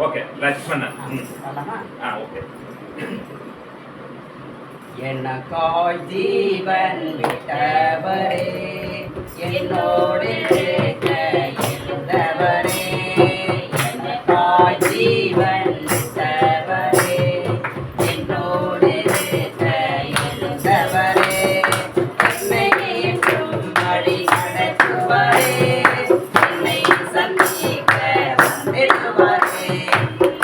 Okay Lakshmanan. Okay. எனக்காய் ஜீவன் விட்டவரே, என்னோடு இருக்க இருந்தவரே, எனக்காய் ஜீவன் விட்டவரே, என்னோடு இருக்க இருந்தவரே, என்னை என்றும் வழி நடத்துவரே, என்னை சந்திக்க வந்திடுவாரே,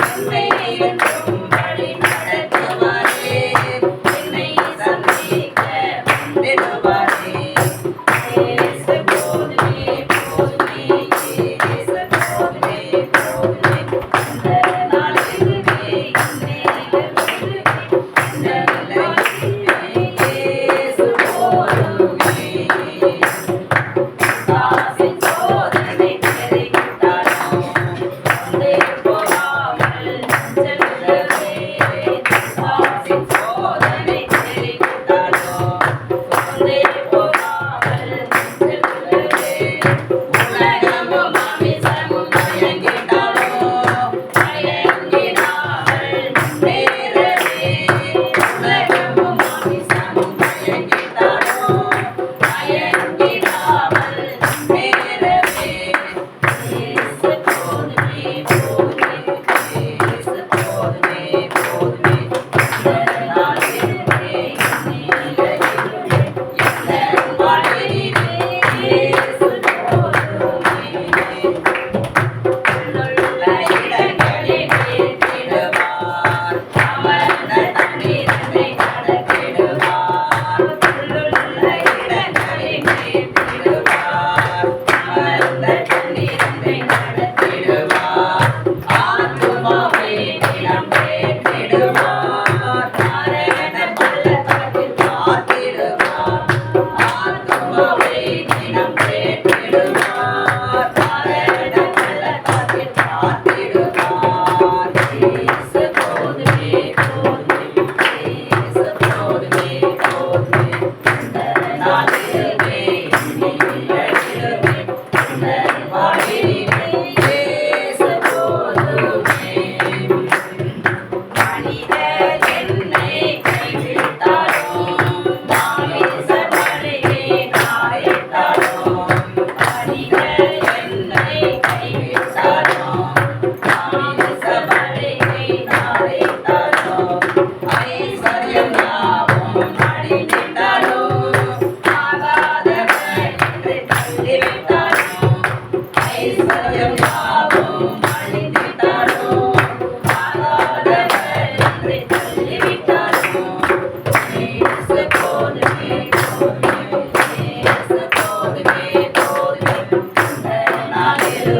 என்னை என்றும் வழி நடத்துவாரே, என்னை சந்திக்க வந்திடுவாரே. இயேசு போதுமே போதுமே, இயேசு போதுமே போதுமே, இந்த நாளிலே இந்த நிலையிலே இயேசு போதுமே. காசின் சோதனை பெருகிட்டாலும் கொண்டே போகாமல் செல்லுதவே, காசின் சோதனை பெருகிட்டாலும் கொண்டே போகாமல் செல்லுதவே, உலகமும் மாமிசமும் மயங்கிட்டாலும் மயங்கிடாமல் நேரவே, உலகமும் மாமிசமும் மயங்கிட்டாலும் மயங்கிடாமல் நேரவே. இயேசு போதுமே போதுமே, இயேசு போதுமே போதுமே, இந்த நாளிலே இந்த வாழ்விலே இயேசு போதுமே. உள்ளுள்ள இடங்களில் நிறுத்திடுவார், அமர்ந்த தண்ணீரை நடத்திடுவார், உள்ளுள்ள இடங்களில் நிறுத்திடுவார், அமர்ந்த தண்ணீரை நடத்திடுவார், ஆத்துமாவை நிலம் பெற்றிடுவார், மரண பள்ளத்தாக்கில் காத்திடுவார், ஆத்துமாவை நிலம் பெற்றிடுவார், மரண பள்ளத்தாக்கில் காத்திடுவார். இயேசு போதுமே போதுமே, இயேசு போதுமே போதுமே, இந்த நாளிலே இந்த வாழ்விலே இயேசு போதுமே. மனிதர் என்னை கைவிட்டாலும், மாமிச வழியை நாடிட்டாலும், மனிதர் என்னை கைவிட்டாலும், மாமிச வழியை நாடிட்டாலும், ஐஸ்வர்யம் யாவும் அழிந்திட்டாலும், ஆகாதவர் என்று தள்ளிவிட்டாலும், ஐஸ்வர்யம் யாவும் அழிந்திட்டாலும், ஆகாதவர் என்று தள்ளிவிட்டாலும், இயேசு போதுமே போதுமே, இயேசு போதுமே போதுமே, இந்த நாளிலே